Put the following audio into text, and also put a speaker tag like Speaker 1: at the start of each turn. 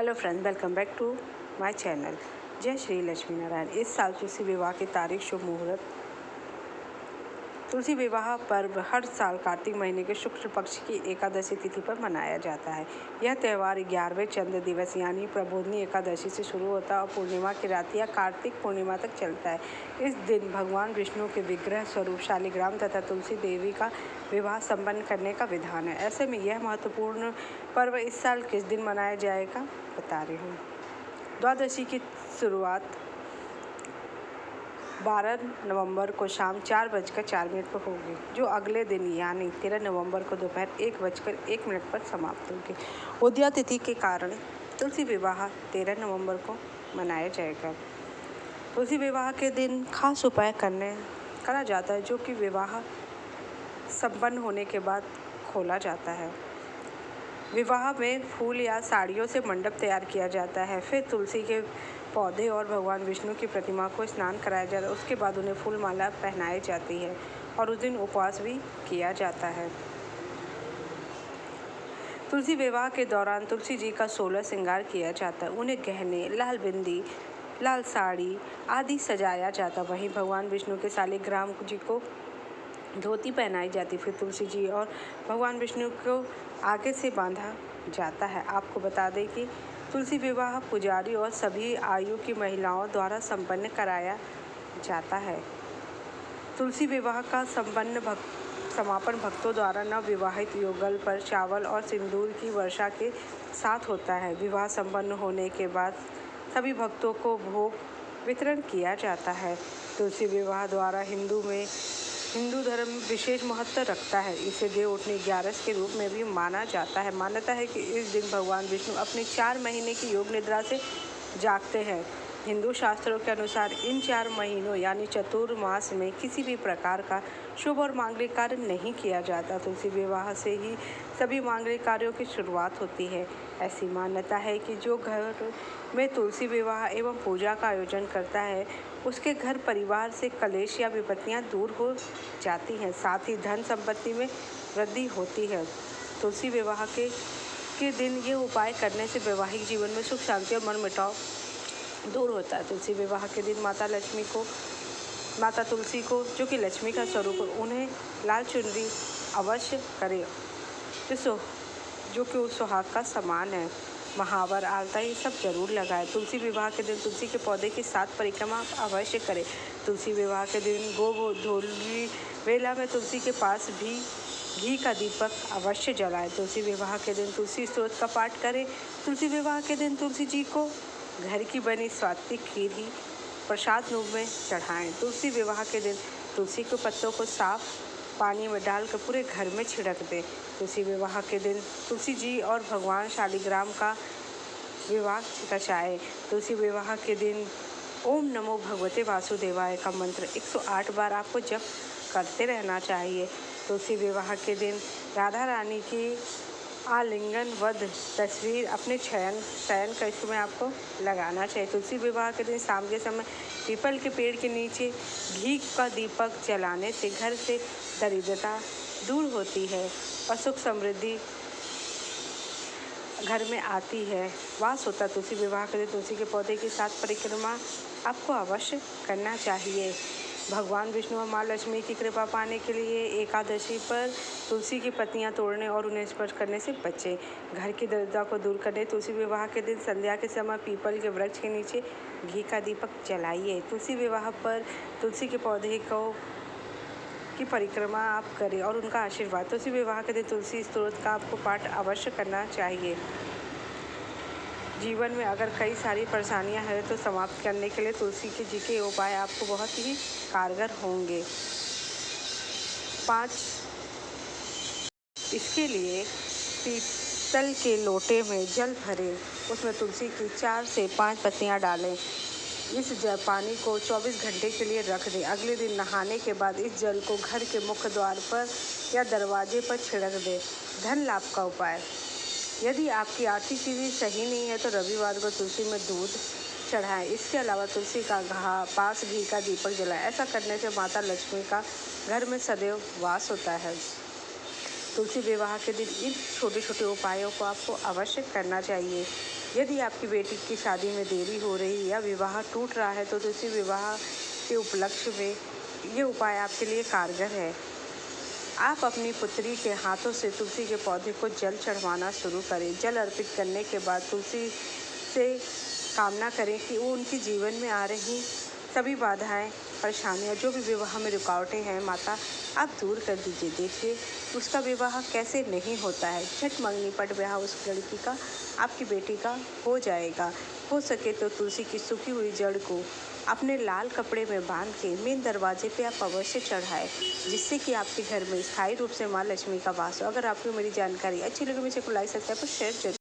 Speaker 1: Hello friend, welcome back to my channel. जय श्री लक्ष्मी नारायण। इस साल तुलसी विवाह की तारीख शुभ मुहूर्त। तुलसी विवाह पर्व हर साल कार्तिक महीने के शुक्ल पक्ष की एकादशी तिथि पर मनाया जाता है। यह त्यौहार 11वें चंद्र दिवस यानी प्रबोधनी एकादशी से शुरू होता है और पूर्णिमा की रात या कार्तिक पूर्णिमा तक चलता है। इस दिन भगवान विष्णु के विग्रह स्वरूप शालिग्राम तथा तुलसी देवी का विवाह संपन्न करने का विधान है। ऐसे में यह महत्वपूर्ण पर्व इस साल किस दिन मनाया जाएगा बता रही हूँ। द्वादशी की शुरुआत 12 नवंबर को शाम 4:04 पर होगी, जो अगले दिन यानी 13 नवंबर को दोपहर 1:01 पर समाप्त होगी। उदया तिथि के कारण तुलसी विवाह 13 नवंबर को मनाया जाएगा। तुलसी विवाह के दिन खास उपाय करा जाता है, जो कि विवाह संपन्न होने के बाद खोला जाता है। विवाह में फूल या साड़ियों से मंडप तैयार किया जाता है। फिर तुलसी के पौधे और भगवान विष्णु की प्रतिमा को स्नान कराया जाता है। उसके बाद उन्हें फूल माला पहनाई जाती है और उस दिन उपवास भी किया जाता है। तुलसी विवाह के दौरान तुलसी जी का 16 श्रृंगार किया जाता है। उन्हें गहने, लाल बिंदी, लाल साड़ी आदि सजाया जाता है। वहीं भगवान विष्णु के शालिग्राम जी को धोती पहनाई जाती। फिर तुलसी जी और भगवान विष्णु को आगे से बांधा जाता है। आपको बता दें कि तुलसी विवाह पुजारी और सभी आयु की महिलाओं द्वारा संपन्न कराया जाता है। तुलसी विवाह का समापन भक्तों द्वारा नवविवाहित युगल पर चावल और सिंदूर की वर्षा के साथ होता है। विवाह संपन्न होने के बाद सभी भक्तों को भोग वितरण किया जाता है। तुलसी विवाह द्वारा हिंदू धर्म विशेष महत्व रखता है। इसे देव उठनी 11 के रूप में भी माना जाता है। मान्यता है कि इस दिन भगवान विष्णु अपनी 4 महीने की योग निद्रा से जागते हैं। हिंदू शास्त्रों के अनुसार इन 4 महीनों यानी चतुर्मास में किसी भी प्रकार का शुभ और मांगलिक कार्य नहीं किया जाता। तुलसी विवाह से ही सभी मांगलिक कार्यों की शुरुआत होती है। ऐसी मान्यता है कि जो घर में तुलसी विवाह एवं पूजा का आयोजन करता है, उसके घर परिवार से कलेश या विपत्तियां दूर हो जाती हैं। साथ ही धन संपत्ति में वृद्धि होती है। तुलसी विवाह के दिन ये उपाय करने से वैवाहिक जीवन में सुख शांति और मनमुटाव दूर होता है। तुलसी विवाह के दिन माता तुलसी को, जो कि लक्ष्मी का स्वरूप है, उन्हें लाल चुनरी अवश्य करें, जो कि उस सुहाग का समान है। महावर, आलता ये सब जरूर लगाएं। तुलसी विवाह के दिन तुलसी के पौधे की 7 परिक्रमा अवश्य करें। तुलसी विवाह के दिन गोधूली वेला में तुलसी के पास भी घी का दीपक अवश्य जलाएं। तुलसी विवाह के दिन तुलसी स्तोत्र का पाठ करें। तुलसी विवाह के दिन तुलसी जी को घर की बनी सात्विक खीर ही प्रसाद रूप में चढ़ाएं। तुलसी विवाह के दिन तुलसी के पत्तों को साफ पानी में डालकर पूरे घर में छिड़क दें। तुलसी विवाह के दिन तुलसी जी और भगवान शालिग्राम का विवाह रचाएं। तुलसी विवाह के दिन ओम नमो भगवते वासुदेवाय का मंत्र 108 बार आपको जप करते रहना चाहिए। तुलसी विवाह के दिन राधा रानी की आलिंगन वध तस्वीर अपने शयन कक्ष में आपको लगाना चाहिए। तुलसी विवाह के दिन शाम के समय पीपल के पेड़ के नीचे घी का दीपक जलाने से घर से दरिद्रता दूर होती है और सुख समृद्धि घर में आती है, वास होता है। तुलसी विवाह के दिन तुलसी के पौधे की 7 परिक्रमा आपको अवश्य करना चाहिए। भगवान विष्णु और माँ लक्ष्मी की कृपा पाने के लिए एकादशी पर तुलसी की पत्तियां तोड़ने और उन्हें स्पर्श करने से बचें। घर की दरिद्रता को दूर करने तुलसी विवाह के दिन संध्या के समय पीपल के वृक्ष के नीचे घी का दीपक जलाइए। तुलसी विवाह पर तुलसी के पौधे की परिक्रमा आप करें और उनका आशीर्वाद। तुलसी विवाह के दिन तुलसी स्तोत्र का आपको पाठ अवश्य करना चाहिए। जीवन में अगर कई सारी परेशानियां हैं तो समाप्त करने के लिए तुलसी जी के उपाय आपको बहुत ही कारगर होंगे। 5 इसके लिए पीतल के लोटे में जल भरें, उसमें तुलसी की 4 से 5 पत्तियां डालें। इस पानी को 24 घंटे के लिए रख दें। अगले दिन नहाने के बाद इस जल को घर के मुख्य द्वार पर या दरवाजे पर छिड़क दें। धन लाभ का उपाय: यदि आपकी आर्थिक स्थिति सही नहीं है तो रविवार को तुलसी में दूध चढ़ाएं। इसके अलावा तुलसी का पास घी का दीपक जलाएं। ऐसा करने से माता लक्ष्मी का घर में सदैव वास होता है। तुलसी विवाह के दिन इन छोटे छोटे उपायों को आपको अवश्य करना चाहिए। यदि आपकी बेटी की शादी में देरी हो रही या विवाह टूट रहा है तो तुलसी विवाह के उपलक्ष्य में ये उपाय आपके लिए कारगर है। आप अपनी पुत्री के हाथों से तुलसी के पौधे को जल चढ़वाना शुरू करें। जल अर्पित करने के बाद तुलसी से कामना करें कि वो उनके जीवन में आ रही सभी बाधाएं, परेशानियां, जो भी विवाह में रुकावटें हैं, माता आप दूर कर दीजिए। देखिए उसका विवाह कैसे नहीं होता है। झट मंगनी पट ब्याह उस लड़की का, आपकी बेटी का हो जाएगा। हो सके तो तुलसी की सूखी हुई जड़ को अपने लाल कपड़े में बांध के मेन दरवाजे पे आप अवश्य चढ़ाएं, जिससे कि आपके घर में स्थायी रूप से माँ लक्ष्मी का वास हो। अगर आपको मेरी जानकारी अच्छी लगी, मुझे लाइक, सब्सक्राइब और शेयर जरूर।